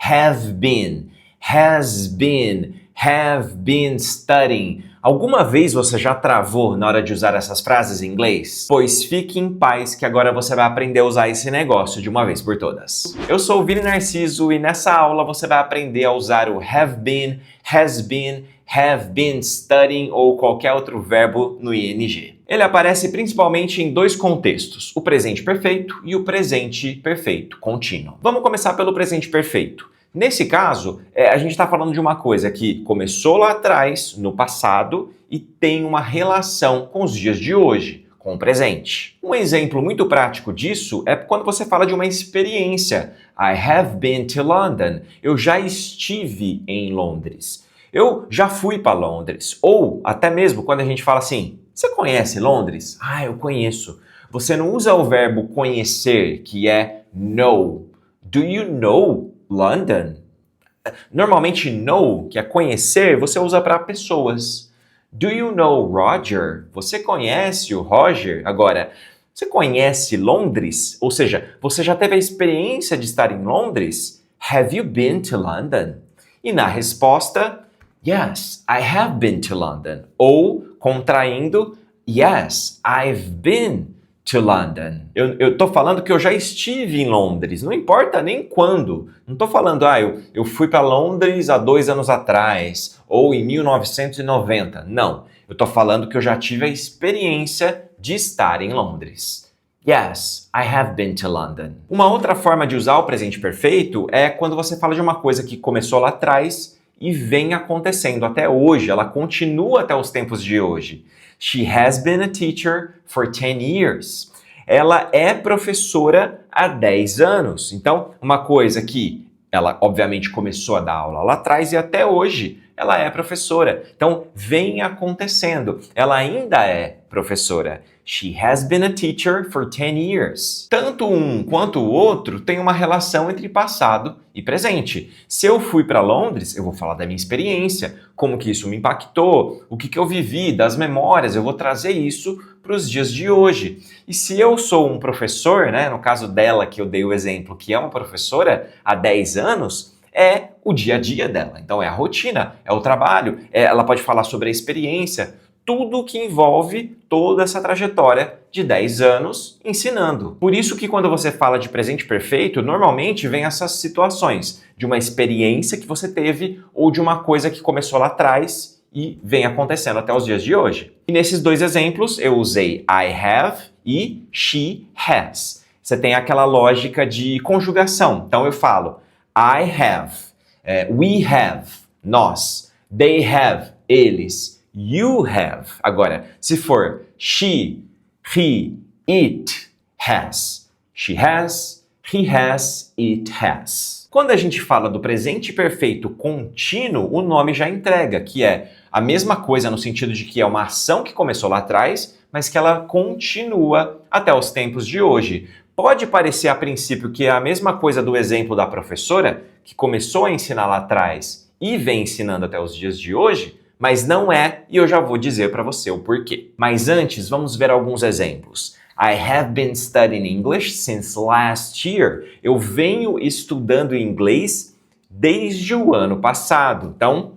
have been, has been, have been studying. Alguma vez você já travou na hora de usar essas frases em inglês? Pois fique em paz que agora você vai aprender a usar esse negócio de uma vez por todas. Eu sou o Vini Narciso e nessa aula você vai aprender a usar o have been, has been, have been studying ou qualquer outro verbo no ing. Ele aparece principalmente em dois contextos, o presente perfeito e o presente perfeito contínuo. Vamos começar pelo presente perfeito. Nesse caso, a gente está falando de uma coisa que começou lá atrás, no passado, e tem uma relação com os dias de hoje, com o presente. Um exemplo muito prático disso é quando você fala de uma experiência. I have been to London. Eu já estive em Londres. Eu já fui para Londres. Ou até mesmo quando a gente fala assim, você conhece Londres? Ah, eu conheço. Você não usa o verbo conhecer, que é know. Do you know London? Normalmente know, que é conhecer, você usa para pessoas. Do you know Roger? Você conhece o Roger? Agora, você conhece Londres? Ou seja, você já teve a experiência de estar em Londres? Have you been to London? E na resposta, yes, I have been to London. Ou, contraindo, yes, I've been to London. Eu tô falando que eu já estive em Londres, não importa nem quando. Não tô falando, eu fui para Londres há 2 anos atrás, ou em 1990. Não, eu tô falando que eu já tive a experiência de estar em Londres. Yes, I have been to London. Uma outra forma de usar o presente perfeito é quando você fala de uma coisa que começou lá atrás e vem acontecendo até hoje, ela continua até os tempos de hoje. She has been a teacher for 10 years. Ela é professora há 10 anos. Então, uma coisa que ela obviamente começou a dar aula lá atrás e até hoje ela é professora. Então, vem acontecendo. Ela ainda é professora. She has been a teacher for 10 years. Tanto um quanto o outro tem uma relação entre passado e presente. Se eu fui para Londres, eu vou falar da minha experiência, como que isso me impactou, o que eu vivi, das memórias, eu vou trazer isso para os dias de hoje. E se eu sou um professor, né, no caso dela que eu dei o exemplo, que é uma professora há 10 anos, é o dia a dia dela. Então é a rotina, é o trabalho, ela pode falar sobre a experiência, tudo que envolve toda essa trajetória de 10 anos ensinando. Por isso que quando você fala de presente perfeito, normalmente vem essas situações de uma experiência que você teve ou de uma coisa que começou lá atrás e vem acontecendo até os dias de hoje. E nesses dois exemplos eu usei I have e she has. Você tem aquela lógica de conjugação. Então eu falo I have, we have, nós, they have, eles, you have. Agora, se for she, he, it has. She has, he has, it has. Quando a gente fala do presente perfeito contínuo, o nome já entrega, que é a mesma coisa no sentido de que é uma ação que começou lá atrás, mas que ela continua até os tempos de hoje. Pode parecer a princípio que é a mesma coisa do exemplo da professora, que começou a ensinar lá atrás e vem ensinando até os dias de hoje, mas não é, e eu já vou dizer para você o porquê. Mas antes, vamos ver alguns exemplos. I have been studying English since last year. Eu venho estudando inglês desde o ano passado. Então,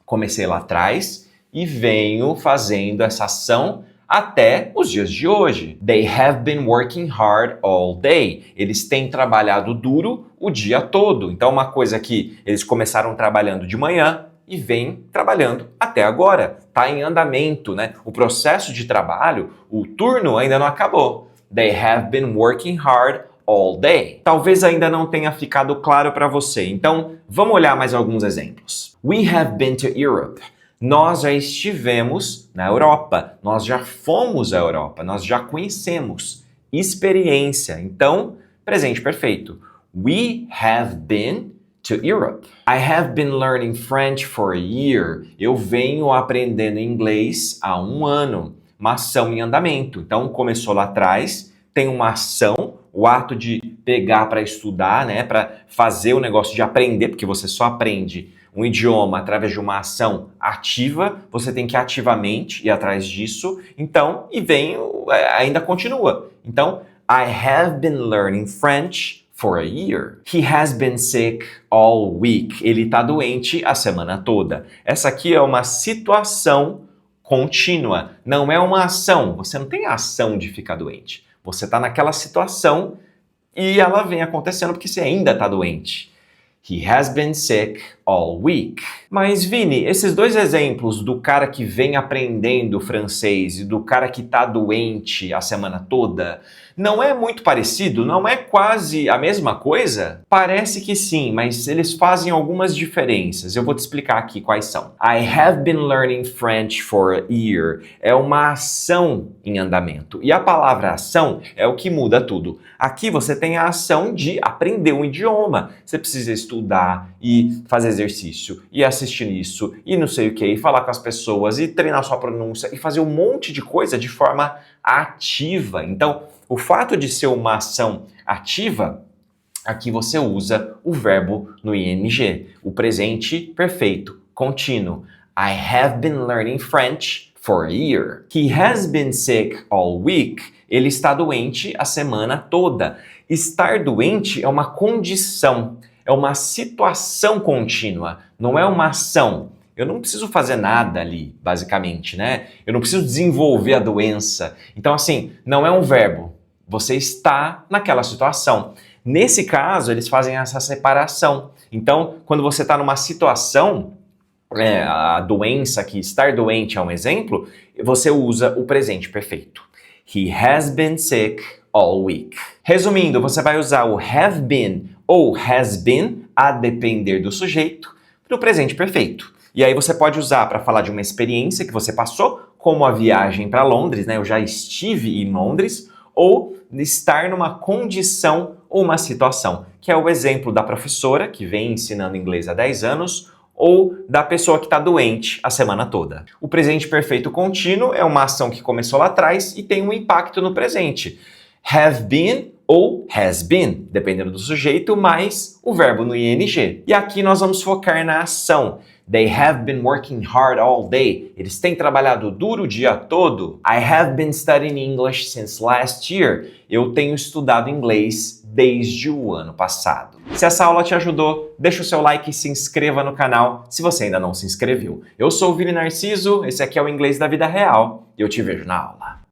comecei lá atrás e venho fazendo essa ação até os dias de hoje. They have been working hard all day. Eles têm trabalhado duro o dia todo. Então, uma coisa que eles começaram trabalhando de manhã e vem trabalhando até agora. Está em andamento, né? O processo de trabalho, o turno ainda não acabou. They have been working hard all day. Talvez ainda não tenha ficado claro para você. Então, vamos olhar mais alguns exemplos. We have been to Europe. Nós já estivemos na Europa, nós já fomos à Europa, nós já conhecemos. Experiência. Então, presente perfeito. We have been to Europe. I have been learning French for a year. Eu venho aprendendo inglês há 1 ano. Uma ação em andamento. Então, começou lá atrás, tem uma ação, o ato de pegar para estudar, né, para fazer o negócio de aprender, porque você só aprende um idioma através de uma ação ativa, você tem que ativamente ir atrás disso, então, ainda continua. Então, I have been learning French for a year. He has been sick all week. Ele tá doente a semana toda. Essa aqui é uma situação contínua, não é uma ação. Você não tem a ação de ficar doente. Você tá naquela situação e ela vem acontecendo porque você ainda tá doente. He has been sick all week. Mas, Vini, esses dois exemplos do cara que vem aprendendo francês e do cara que tá doente a semana toda, não é muito parecido? Não é quase a mesma coisa? Parece que sim, mas eles fazem algumas diferenças. Eu vou te explicar aqui quais são. I have been learning French for a year é uma ação em andamento. E a palavra ação é o que muda tudo. Aqui você tem a ação de aprender um idioma. Você precisa estudar e fazer exercício, e assistir isso, e não sei o que, e falar com as pessoas, e treinar sua pronúncia, e fazer um monte de coisa de forma ativa. Então, o fato de ser uma ação ativa, aqui você usa o verbo no ing, o presente perfeito, contínuo. I have been learning French for a year. He has been sick all week. Ele está doente a semana toda. Estar doente é uma condição, é uma situação contínua, não é uma ação. Eu não preciso fazer nada ali, basicamente, né? Eu não preciso desenvolver a doença. Então, assim, não é um verbo. Você está naquela situação. Nesse caso, eles fazem essa separação. Então, quando você está numa situação, a doença aqui, estar doente é um exemplo, você usa o presente perfeito. He has been sick all week. Resumindo, você vai usar o have been ou has been, a depender do sujeito, no presente perfeito. E aí você pode usar para falar de uma experiência que você passou, como a viagem para Londres, né? Eu já estive em Londres, ou estar numa condição ou uma situação, que é o exemplo da professora que vem ensinando inglês há 10 anos, ou da pessoa que está doente a semana toda. O presente perfeito contínuo é uma ação que começou lá atrás e tem um impacto no presente. Have been ou has been, dependendo do sujeito, mais o verbo no ing. E aqui nós vamos focar na ação. They have been working hard all day. Eles têm trabalhado duro o dia todo. I have been studying English since last year. Eu tenho estudado inglês desde o ano passado. Se essa aula te ajudou, deixa o seu like e se inscreva no canal se você ainda não se inscreveu. Eu sou o Vini Narciso, esse aqui é o Inglês da Vida Real e eu te vejo na aula.